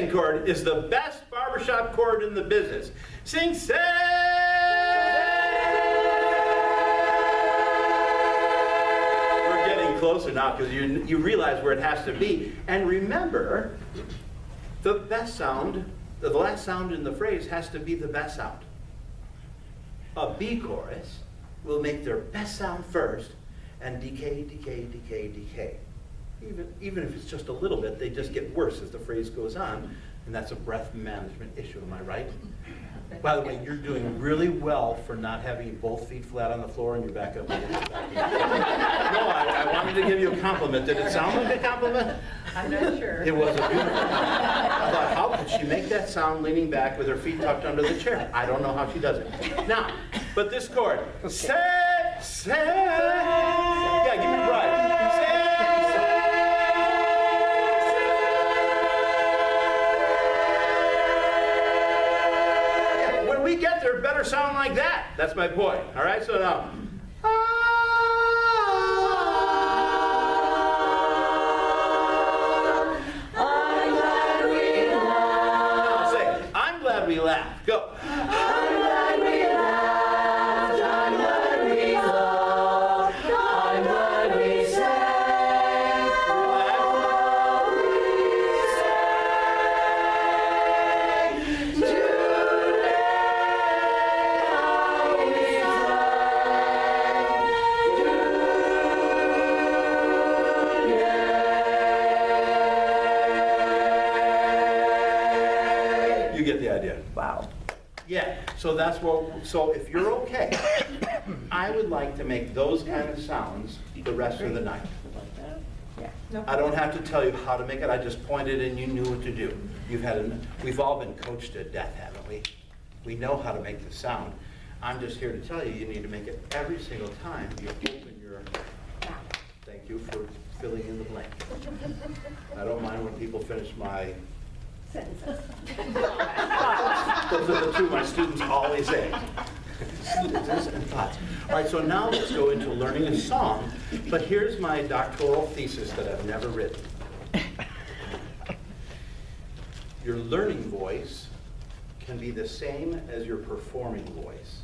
second chord is the best barbershop chord in the business. Sing say. We're getting closer now because you realize where it has to be. And remember, the best sound, the last sound in the phrase has to be the best sound. A B chorus will make their best sound first and decay, decay, decay, decay. Even if it's just a little bit, they just get worse as the phrase goes on, and that's a breath management issue, am I right? By the way, you're doing really well for not having both feet flat on the floor and your back up. No, I wanted to give you a compliment. Did it sound like a compliment? I'm not sure. It was a beautiful compliment. I thought, how could she make that sound leaning back with her feet tucked under the chair? I don't know how she does it. Now, but this chord, say, say, yeah, give me a breath. Say, we get there, better sound like that. That's my point. All right, so now. I'm glad we laughed. Now say, I'm glad we laughed. Go. I'm glad we laughed. I'm glad we laughed. I'm glad we sang. You get the idea. Wow. Yeah, so that's what, so if you're okay, I would like to make those kind of sounds the rest of the night. Yeah. No I don't have to tell you how to make it, I just pointed and you knew what to do. We've all been coached to death, haven't we? We know how to make the sound. I'm just here to tell you, you need to make it every single time you open your, thank you for filling in the blank. I don't mind when people finish my sentences. those are the two my students always say. Sentences and thoughts. All right, so now let's go into learning a song. But here's my doctoral thesis that I've never written. Your learning voice can be the same as your performing voice.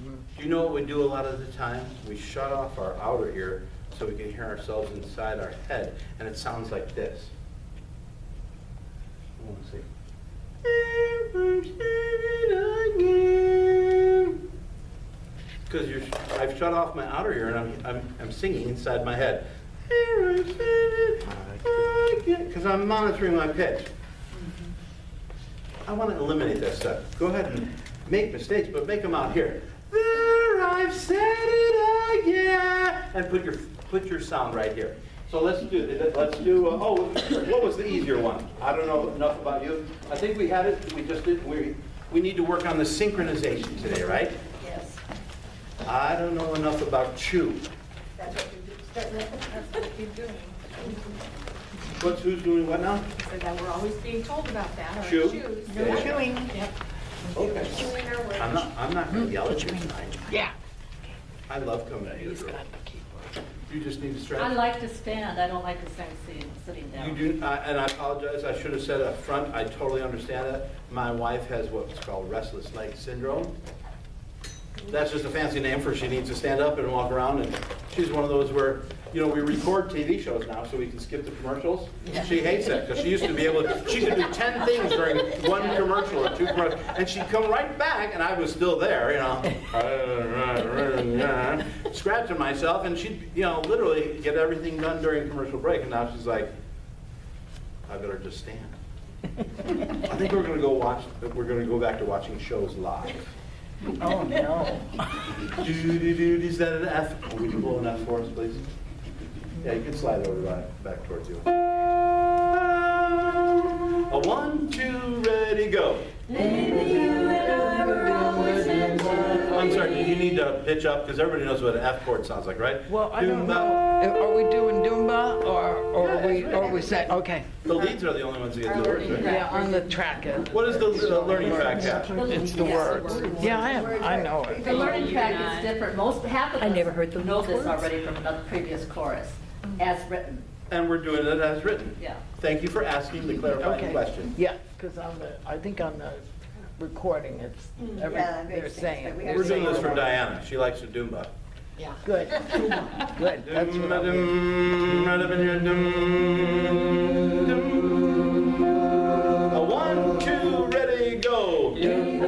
Do you know what we do a lot of the time? We shut off our outer ear so we can hear ourselves inside our head, and it sounds like this. I want to see. Because I've shut off my outer ear and I'm singing inside my head. Because I'm monitoring my pitch. I want to eliminate that stuff. Go ahead and make mistakes, but make them out here. There, I've said it again. And put your sound right here. So let's do, what was the easier one? I don't know enough about you. I think we had it, we just did, we need to work on the synchronization today, right? Yes. I don't know enough about chew. That's what you're doing. Who's doing what now? So that we're always being told about that. Or Chew? choose. Yeah, yeah. Chewing. Yep. Okay. Chewing our words. I'm not going to yell at you tonight. Yeah. I love coming to you. You just need to stretch. I like to stand. I don't like to stand sitting You down. do, and I apologize, I should have said up front, I totally understand that. My wife has what's called restless leg syndrome. That's just a fancy name for she needs to stand up and walk around, and she's one of those where, you know, we record TV shows now so we can skip the commercials. She hates that, because she used to be able to, she could do 10 things during one commercial or two commercials, and she'd come right back, and I was still there, you know, scratching myself, and she'd, you know, literally get everything done during commercial break, and now she's like, I better just stand. I think we're going to go back to watching shows live. Oh, no. Is that an F? Would you blow an F for us, please? Yeah, you can slide over back towards you. A 1, 2, ready, go. I'm sorry, do you need to pitch up? Because everybody knows what an F chord sounds like, right? Well, I don't know. Are we doing Doomba or Yeah, are we say, okay. The leads are the only ones that get the words, right? Yeah, on the track. What does the learning track have? It's the words. Yeah, I know it. The learning track is different. Half of us I never heard the know words. this already from another previous chorus, as written. and we're doing it as written. Yeah. Thank you for asking the clarifying Okay. question. Yeah, because I think on the recording, it's, Yeah, it they're makes sense, saying. but we they're have We're to doing saying this for it. Diana. She likes to Doomba. Yeah, good. Good, that's what I'm getting. A 1, 2, ready, go. And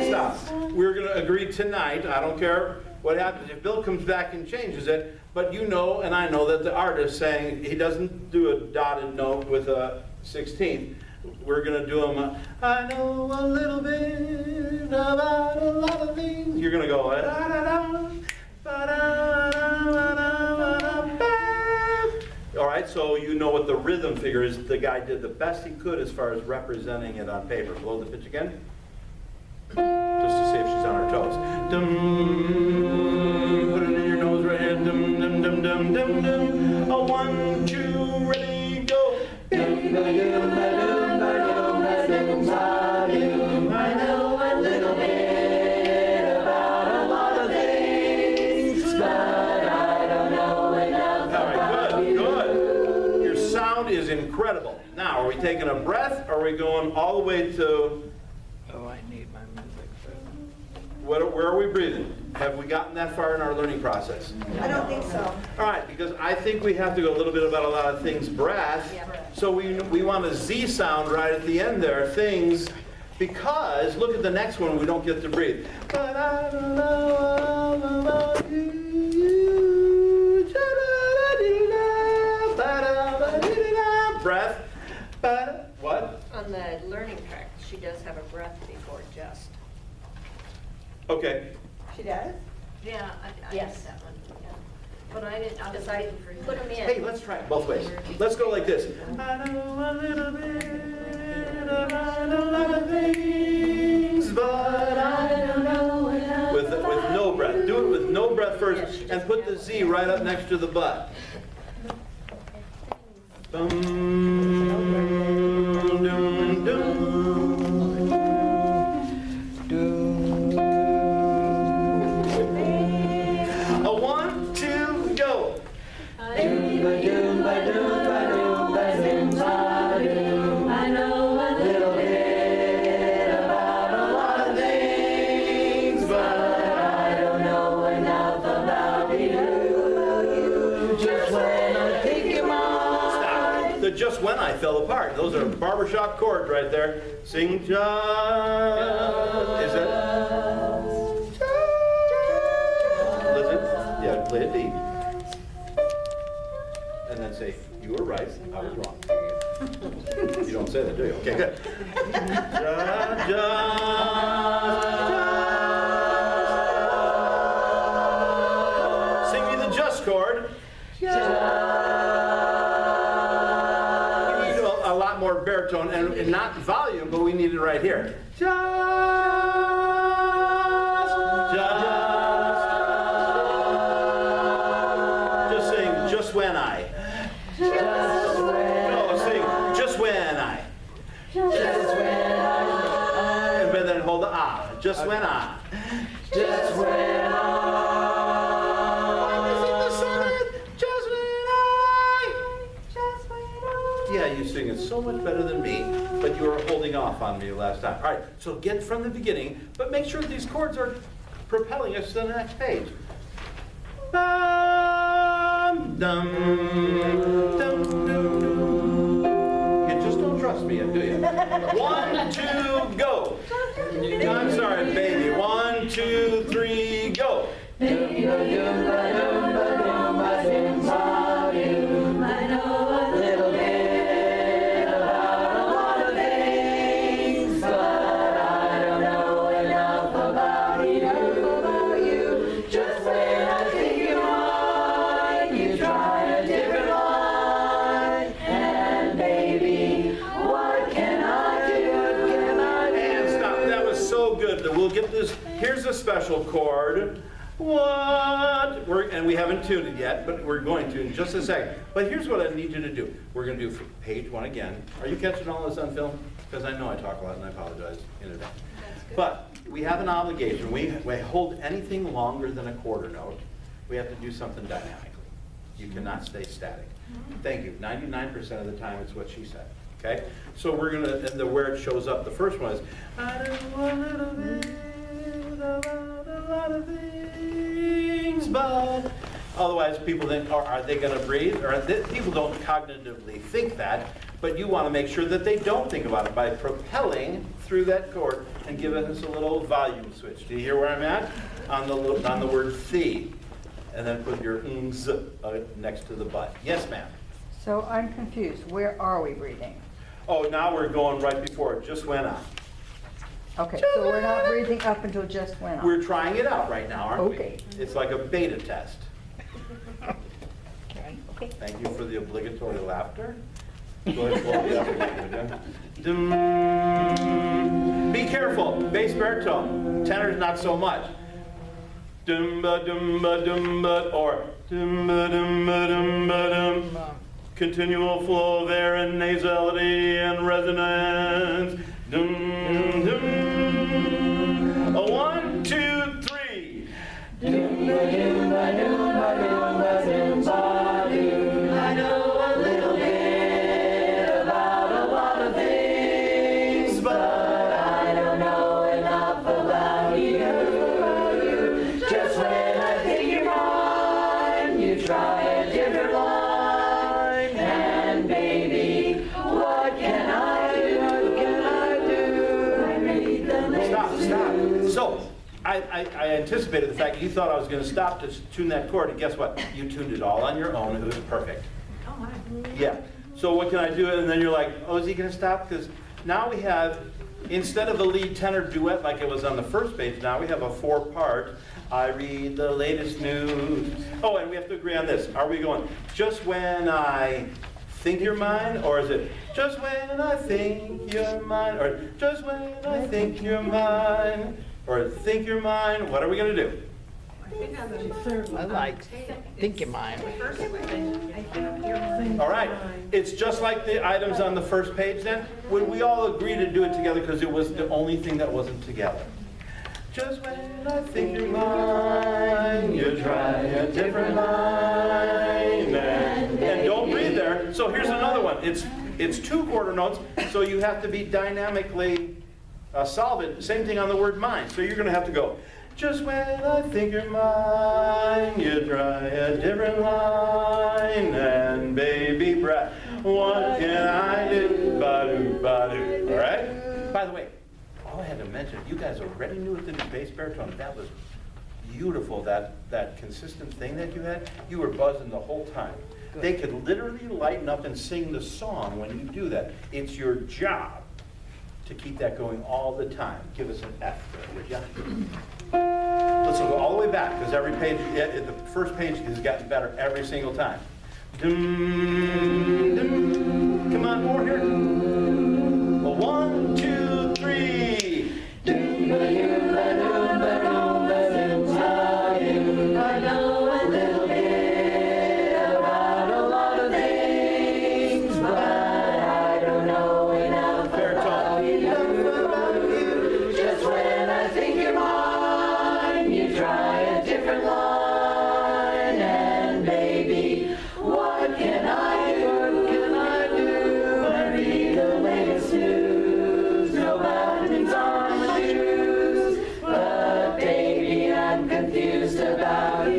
stop. We're going to agree tonight, I don't care what happens, if Bill comes back and changes it, but you know and I know that the artist saying he doesn't do a dotted note with a 16th. We're going to do them, I know a little bit about a lot of things. You're going to go, da-da-da, ba-da-da-da-da-da. All right, so you know what the rhythm figure is. The guy did the best he could as far as representing it on paper. Blow the pitch again. Just to see if she's on her toes. Dum, put it in your nose right here. Dum, dum, dum, dum, dum, dum. A 1, 2, ready, go. Dum, ba, dum, ba, dum, ba, dum, ba, dum, ba, dum. I know a little bit about a lot of things, but I don't know enough. All right, good, good. Your sound is incredible. Now, are we taking a breath, or are we going all the way to... Oh, I need my music. Where are we breathing? Have we gotten that far in our learning process? I don't think so. All right, because I think we have to go a little bit about a lot of things, breath. So we want a Z sound right at the end there, things, because look at the next one, we don't get to breathe. But I don't know all about you. Breath. What? On the learning track, she does have a breath before just. Okay. She does? Yeah, I Yes. that one, yeah. But I didn't, because I put them in. Hey, let's try it both ways. Let's go like this. I know a little bit about a lot of things, but I don't know enough. With no breath. Do it with no breath first, and put the Z right up next to the butt. Dum, dum, dum. A 1, 2, go. I know a little bit about a lot of things, but I don't know enough about you. Just when I think you're mine. Stop. The just when I fell apart. Those are barbershop chords right there. Sing just. Is it? Listen. Yeah, play it deep. And then say, you were right, I was wrong. You don't say that, do you? Okay, good. Sing me the just chord. We need a lot more baritone, and not volume, but we need it right here. Just sing, just when I. No, sing, just when I. And then hold the ah, just when I. Just when I. Yeah, you sing it so much better than me, but you were holding off on me last time. All right, so get from the beginning, but make sure these chords are propelling us to the next page. Dum, dum, dum, dum, dum. You just don't trust me, do you? 1, 2, go. I'm sorry, baby. 1, 2, 3, go. I know a little bit about a lot of things, but I don't know enough about you. Just when I think you're mine, you try a different line. And baby, what can I do? And stop. That was so good. We'll get this. Here's a special chord. What? And we haven't tuned it yet, but we're going to in just a second. But here's what I need you to do. We're going to do page 1 again. Are you catching all this on film? Because I know I talk a lot and I apologize in advance. But we have an obligation. We hold anything longer than a quarter note, we have to do something dynamically. You cannot stay static. Thank you. 99% of the time, it's what she said. Okay? So we're going to, and where it shows up, the first one is, I do a little bit about a lot of things, but otherwise people think, are they going to breathe? Or people don't cognitively think that, but you want to make sure that they don't think about it by propelling through that chord and giving us a little volume switch. Do you hear where I'm at? On the word "the," and then put your "ings" next to the "but." Yes, ma'am. So I'm confused. Where are we breathing? Oh, now we're going right before it just went on. Okay, so we're not breathing up until just went on. We're trying it out right now, aren't we? Okay. It's like a beta test. Okay. Thank you for the obligatory laughter. Go ahead, blow it up again, would you? Be careful, bass baritone. Tenor's not so much. Dumba dumba dumba or dumba dumba dumba dum. Continual flow of air and nasality and resonance. Dum dum. A 1, 2, 3. Doomba doomba doomba doomba doomba doo. I know a little bit about a lot of things, but I don't know enough about you. Just when I think you're mine, you try a different line, and baby, what can I do? What can I do? I read the Stop, latest stop. news. So, I anticipated the fact that you thought I was going to stop to tune that chord, and guess what? You tuned it all on your own. It was perfect. Oh, my. Yeah. So what can I do? And then you're like, oh, is he going to stop? Because now we have, instead of a lead tenor duet like it was on the first page, now we have a 4-part. I read the latest news. Oh, and we have to agree on this. Are we going, just when I think you're mine? Or is it, just when I think you're mine? Or just when I think you're mine? Or think you're mine? What are we going to do? I like think of mine. All right. It's just like the items on the first page then. Would we all agree to do it together because it was the only thing that wasn't together? Just when I think you're mine, you try a different line. And don't breathe there. So here's another one. It's 2 quarter notes, so you have to be dynamically solvent. Same thing on the word mine. So you're going to have to go, just when I think you're mine, you try a different line, and baby breath, what can I do? Ba-do, ba-do. All right? By the way, all I had to mention, you guys already knew it did the bass baritone. That was beautiful, that consistent thing that you had. You were buzzing the whole time. Good. They could literally lighten up and sing the song when you do that. It's your job to keep that going all the time. Give us an F there, would you? Let's go all the way back, because every page, the first page has gotten better every single time. Dum, dum. Come on, more here. Well, 1, 2, 3. Doomba doomba doomba doomba doomba doo. I know a little bit about a lot of things, but I don't know enough about you. Just when I think you're mine, you try a different line, and baby, what can I do? What can I do? I read the latest news. Nobody's on the news, but baby, I'm confused about you.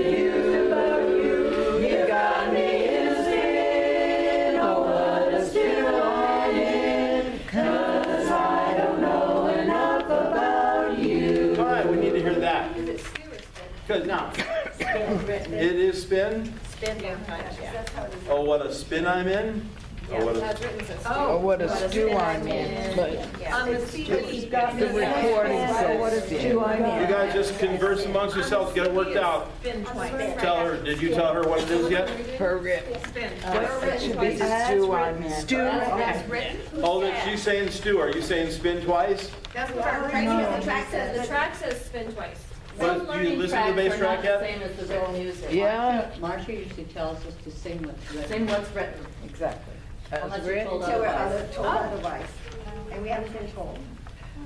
You got me in a spin. Oh, what a spin I'm in, 'cause I don't know enough about you. All right, we need to hear that. Is it stew or spin? Good, now, it is spin. Spin, yeah. That's how it is. Oh, what a spin I'm in. Oh, what That's a, written as stew. Oh, what a stew I'm in. in. But On the CD. Got The recording So what says is spin. do I you mean? guys just converse amongst yourselves, get it worked out. Spin twice. Tell her, did you tell her what it is yet? per rip. Spin. It should be the stew I'm in. Stew. That's written. Oh, that she's saying stew. Are you saying spin twice? That's what our the track says spin twice. What, do you listen to the bass track Are not the yet? same as the real music. Yeah, Marcia usually tells us to sing what's written. Sing what's written. exactly. Unless As you're written. told Until we're otherwise. told otherwise. And we haven't been told.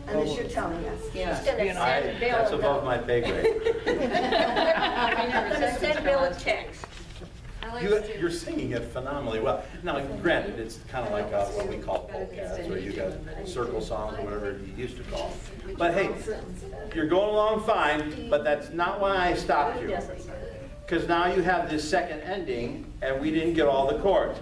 Unless you're telling us. Yeah. He's gonna send Bill That's a above my note. pay grade. I'm gonna send Bill a text. I like to- You're singing it phenomenally well. Now, granted, it's kind of like what we call polkas, or you got circle songs, or whatever you used to call them. But hey, you're going along fine, but that's not why I stopped you. Because now you have this second ending, and we didn't get all the chords.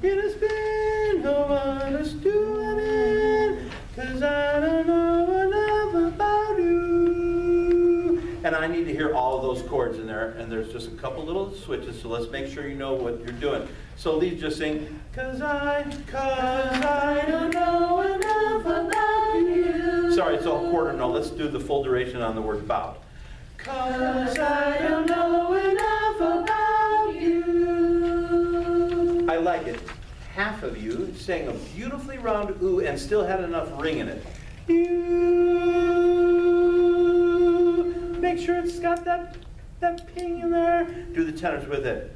It has been no one is doing, 'cause I don't know enough about you. And I need to hear all of those chords in there, and there's just a couple little switches, so let's make sure you know what you're doing. So Lee, just sing, 'cause I don't know enough about you. Sorry, it's all quarter note. Let's do the full duration on the word about. 'Cause I don't know enough about you. I like it. Half of you sang a beautifully round ooh and still had enough ring in it. You. Make sure it's got that ping in there. Do the tenors with it.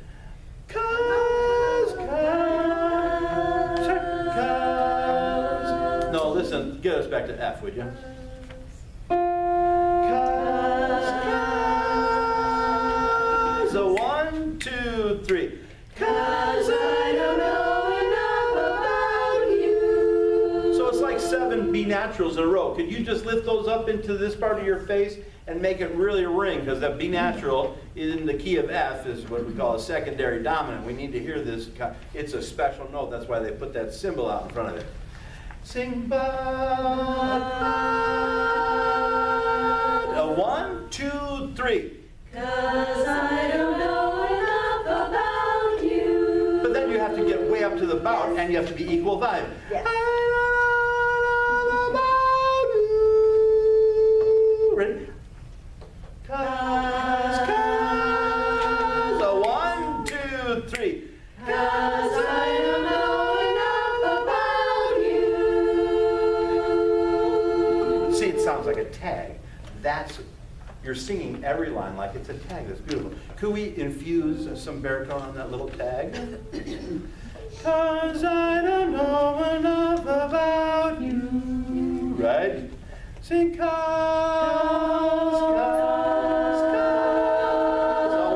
'Cause. No, listen, get us back to F, would you? 'Cause. So 1, 2, 3. 'Cause I don't know enough about you. So it's like 7 B naturals in a row. Could you just lift those up into this part of your face and make it really ring? Because that B natural in the key of F is what we call a secondary dominant. We need to hear this. It's a special note. That's why they put that symbol out in front of it. Sing bud. 1, 2, 3. 'Cause I don't know enough about you. But then you have to get way up to the bout, and you have to be equal vibe. Yes. I don't know about you. Ready? 'Cause. 1, 2, 3. 'Cause I don't know enough about you. See, it sounds like a tag. You're singing every line like it's a tag. That's beautiful. Could we infuse some baritone on that little tag? 'Cause I don't know enough about you. Right? Sing 'cause.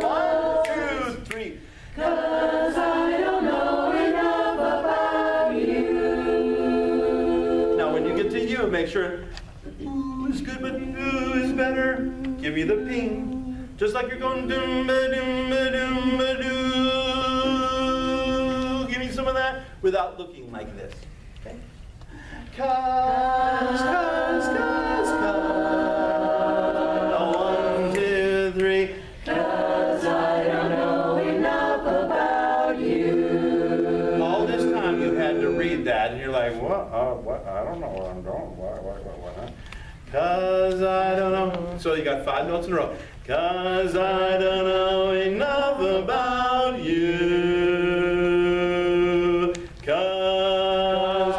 1, 2, 3. 'Cause I don't know enough about you. Now when you get to you, make sure ooh is good, but ooh is better. Give me the ping. Just like you're going doo. Give me some of that without looking like this. Okay? 'Cause. 1, 2, 3. 'Cause I don't know enough about you. All this time you had to read that, and you're like, what? What? I don't know what I'm doing. What? Huh? 'Cause I don't know. So you got 5 notes in a row. 'Cause I don't know enough about you. 'Cause.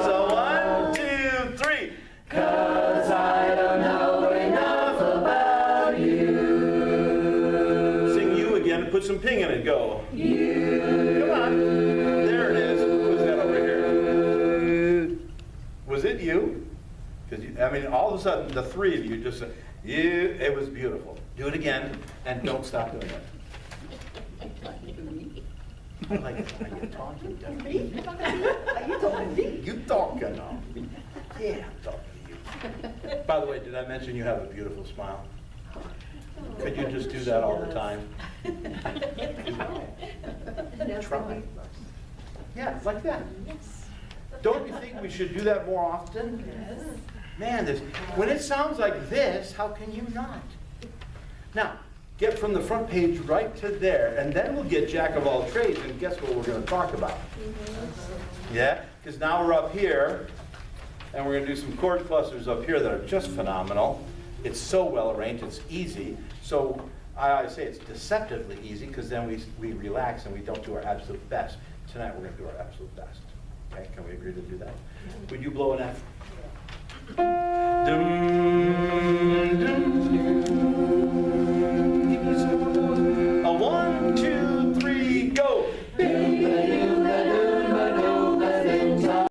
So 1, 2, 3. 'Cause I don't know enough about you. Sing you again. Put some ping in it. Go. You. Come on. There it is. Who's that over here? Was it you? Because I mean, all of a sudden, the 3 of you just said, "You." It was beautiful. Do it again, and don't stop doing it. I like it. Are you talking to me? Are you talking to me? You talking now? Yeah, I'm talking to you. By the way, did I mention you have a beautiful smile? Could you just do that all the time? Try. Yeah, like that. Don't you think we should do that more often? Man, when it sounds like this, how can you not? Now, get from the front page right to there, and then we'll get Jack of all trades, and guess what we're going to talk about? Yeah? Because now we're up here, and we're going to do some chord clusters up here that are just phenomenal. It's so well arranged, it's easy. So I say it's deceptively easy, because then we relax and we don't do our absolute best. Tonight we're going to do our absolute best. Okay, can we agree to do that? Would you blow an F? Dum,